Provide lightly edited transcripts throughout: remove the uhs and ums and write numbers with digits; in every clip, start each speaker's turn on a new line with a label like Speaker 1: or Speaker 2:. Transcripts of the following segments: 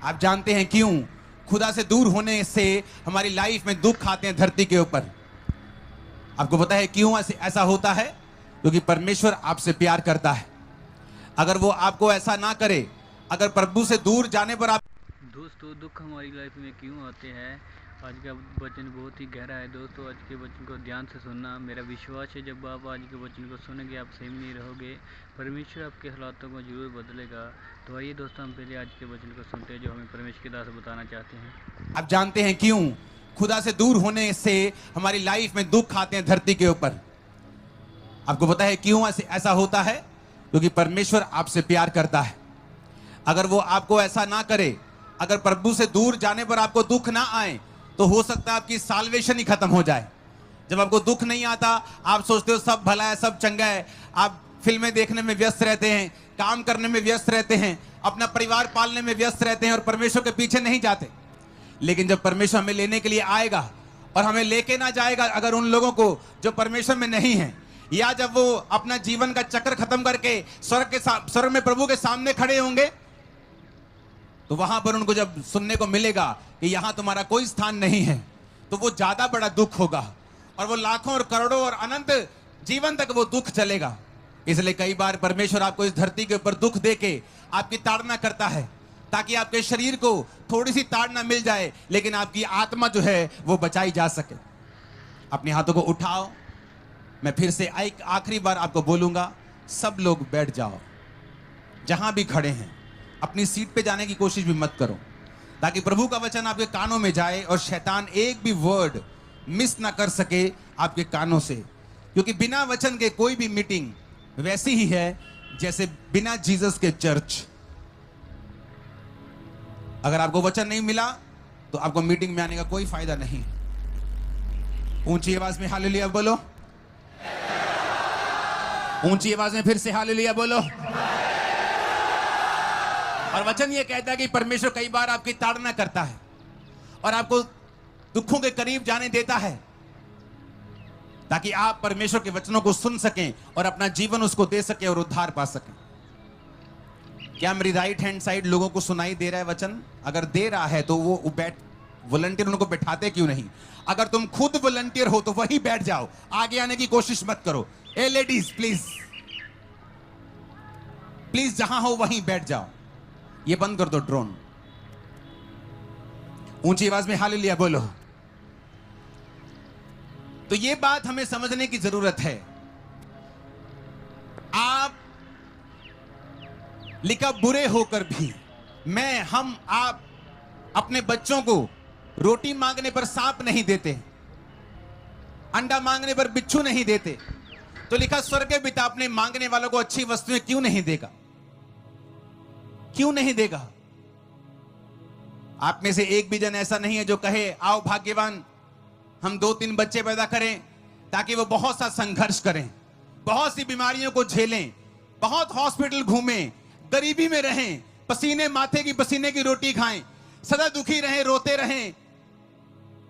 Speaker 1: आप जानते हैं क्यों खुदा से दूर होने से हमारी लाइफ में दुख आते हैं धरती के ऊपर? आपको पता है क्यों ऐसा होता है? क्योंकि परमेश्वर आपसे प्यार करता है। अगर वो आपको ऐसा ना करे, अगर प्रभु से दूर जाने पर आप
Speaker 2: दोस्तों दुख हमारी लाइफ में क्यों आते हैं? आज का वचन बहुत ही गहरा है दोस्तों। आज के वचन को ध्यान से सुनना। मेरा विश्वास है जब आप आज के वचन को सुनेंगे आप सही नहीं रहोगे, परमेश्वर आपके हालातों को जरूर बदलेगा। तो आइए दोस्तों हम पहले आज के वचन को सुनते हैं जो हमें परमेश्वर के दास बताना चाहते हैं।
Speaker 1: आप जानते हैं क्यों खुदा से दूर होने से हमारी लाइफ में दुख आते हैं धरती के ऊपर? आपको पता है क्यों ऐसा होता है? क्योंकि परमेश्वर आपसे प्यार करता है। अगर वो आपको ऐसा ना करे, अगर प्रभु से दूर जाने पर आपको दुख ना आए, तो हो सकता है आपकी साल्वेशन ही खत्म हो जाए। जब आपको दुख नहीं आता, आप सोचते हो सब भला है, सब चंगा है, आप फिल्में देखने में व्यस्त रहते हैं, काम करने में व्यस्त रहते हैं, अपना परिवार पालने में व्यस्त रहते हैं और परमेश्वर के पीछे नहीं जाते। लेकिन जब परमेश्वर हमें लेने के लिए आएगा और हमें लेके ना जाएगा, अगर उन लोगों को जो परमेश्वर में नहीं है, या जब वो अपना जीवन का चक्र खत्म करके स्वर्ग में प्रभु के सामने खड़े होंगे, तो वहां पर उनको जब सुनने को मिलेगा कि यहां तुम्हारा कोई स्थान नहीं है, तो वो ज्यादा बड़ा दुख होगा और वो लाखों और करोड़ों और अनंत जीवन तक वो दुख चलेगा। इसलिए कई बार परमेश्वर आपको इस धरती के ऊपर दुख देके आपकी ताड़ना करता है, ताकि आपके शरीर को थोड़ी सी ताड़ना मिल जाए, लेकिन आपकी आत्मा जो है वो बचाई जा सके। अपने हाथों को उठाओ। मैं फिर से एक आखिरी बार आपको बोलूंगा, सब लोग बैठ जाओ। जहां भी खड़े हैं अपनी सीट पे जाने की कोशिश भी मत करो, ताकि प्रभु का वचन आपके कानों में जाए और शैतान एक भी वर्ड मिस ना कर सके आपके कानों से। क्योंकि बिना वचन के कोई भी मीटिंग वैसी ही है जैसे बिना जीसस के चर्च। अगर आपको वचन नहीं मिला तो आपको मीटिंग में आने का कोई फायदा नहीं। ऊंची आवाज में हालेलुया बोलो। ऊंची आवाज में फिर से हालेलुया बोलो। और वचन ये कहता है कि परमेश्वर कई बार आपकी ताड़ना करता है और आपको दुखों के करीब जाने देता है, ताकि आप परमेश्वर के वचनों को सुन सकें और अपना जीवन उसको दे सकें और उद्धार पा सकें। क्या मेरी राइट हैंड साइड लोगों को सुनाई दे रहा है वचन? अगर दे रहा है तो वो वॉलंटियर उनको बैठाते क्यों नहीं? अगर तुम खुद वॉलंटियर हो तो वही बैठ जाओ, आगे आने की कोशिश मत करो। ए लेडीज प्लीज प्लीज, जहां हो वहीं बैठ जाओ। ये बंद कर दो ड्रोन। ऊंची आवाज में हालेलुया बोलो। तो ये बात हमें समझने की जरूरत है। आप लिखा बुरे होकर भी, मैं, हम, आप अपने बच्चों को रोटी मांगने पर सांप नहीं देते, अंडा मांगने पर बिच्छू नहीं देते। तो लिखा स्वर्ग के पिता अपने मांगने वालों को अच्छी वस्तुएं क्यों नहीं देगा? क्यों नहीं देगा? आप में से एक भी जन ऐसा नहीं है जो कहे आओ भाग्यवान हम 2-3 बच्चे पैदा करें, ताकि वो बहुत सा संघर्ष करें, बहुत सी बीमारियों को झेलें, बहुत हॉस्पिटल घूमें, गरीबी में रहें, पसीने माथे की पसीने की रोटी खाएं, सदा दुखी रहें, रोते रहें,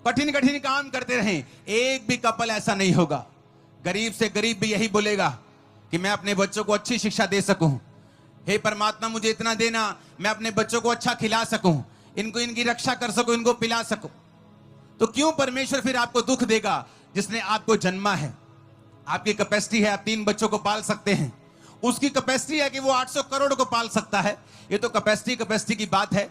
Speaker 1: कठिन कठिन काम करते रहें। एक भी कपल ऐसा नहीं होगा। गरीब से गरीब भी यही बोलेगा कि मैं अपने बच्चों को अच्छी शिक्षा दे सकूं, हे परमात्मा मुझे इतना देना, मैं अपने बच्चों को अच्छा खिला सकूं, इनको इनकी रक्षा कर सकूं, इनको पिला सकूं। तो क्यों परमेश्वर फिर आपको दुख देगा जिसने आपको जन्मा है? आपकी कैपेसिटी है, आप 3 बच्चों को पाल सकते हैं। उसकी कैपेसिटी है कि वो 800 करोड़ को पाल सकता है। ये तो कैपेसिटी की बात है।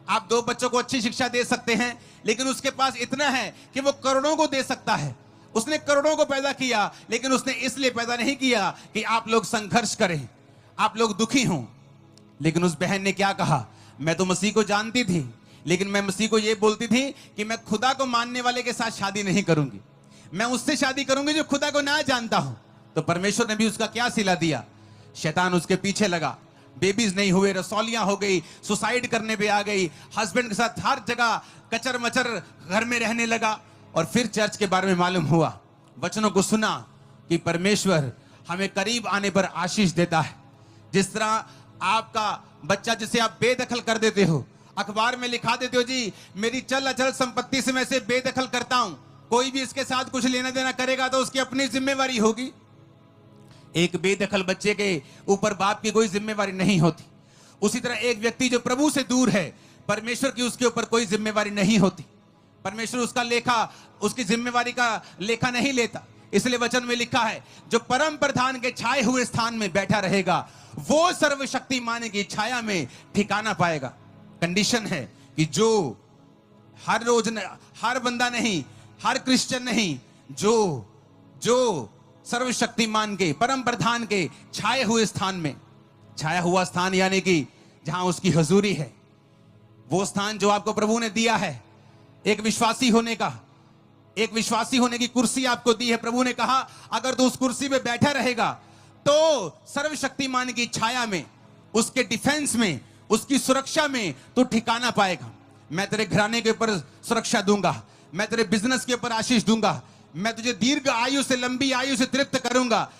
Speaker 1: आप 2 बच्चों को अच्छी शिक्षा दे सकते हैं, लेकिन उसके पास इतना है कि वो करोड़ों को दे सकता है। उसने करोड़ों को पैदा किया, लेकिन उसने इसलिए पैदा नहीं किया कि आप लोग संघर्ष करें, आप लोग दुखी हों। लेकिन उस बहन ने क्या कहा? मैं तो मसीह को जानती थी, लेकिन मैं मसीह को यह बोलती थी कि मैं खुदा को मानने वाले के साथ शादी नहीं करूंगी, मैं उससे शादी करूंगी जो खुदा को ना जानता हूं। तो परमेश्वर ने भी उसका क्या सिला दिया? शैतान उसके पीछे लगा, बेबीज नहीं हुए, रसौलियां हो गई, सुसाइड करने पे आ गई, हस्बैंड के साथ हर जगह कचर मचर घर में रहने लगा। और फिर चर्च के बारे में मालूम हुआ, वचनों को सुना कि परमेश्वर हमें करीब आने पर आशीष देता है। जिस तरह आपका बच्चा जिसे आप बेदखल कर देते हो, अखबार में लिखा देते हो जी मेरी चल अचल संपत्ति से मैं इसे बेदखल करता हूं, कोई भी इसके साथ कुछ लेना देना करेगा तो उसकी अपनी जिम्मेवारी होगी। एक बेदखल बच्चे के ऊपर बाप की कोई जिम्मेवारी नहीं होती। उसी तरह एक व्यक्ति जो प्रभु से दूर है, परमेश्वर की उसके ऊपर कोई जिम्मेवारी नहीं होती। परमेश्वर उसकी जिम्मेवारी का लेखा नहीं लेता। इसलिए वचन में लिखा है, जो परम प्रधान के छाए हुए स्थान में बैठा रहेगा वो सर्वशक्तिमान की छाया में ठिकाना पाएगा। कंडीशन है कि जो हर रोज हर बंदा नहीं, हर क्रिश्चियन नहीं, जो सर्वशक्तिमान के परम प्रधान के छाए हुए स्थान में, छाया हुआ स्थान यानी कि जहां उसकी हजूरी है, वो स्थान जो आपको प्रभु ने दिया है, एक विश्वासी होने की कुर्सी आपको दी है। प्रभु ने कहा अगर तू उस कुर्सी पे बैठा रहेगा तो सर्वशक्तिमान की छाया में, उसके डिफेंस में, उसकी सुरक्षा में तू ठिकाना पाएगा। मैं तेरे घराने के ऊपर सुरक्षा दूंगा, मैं तेरे बिजनेस के ऊपर आशीष दूंगा, मैं तुझे दीर्घ आयु से, लंबी आयु से तृप्त करूंगा।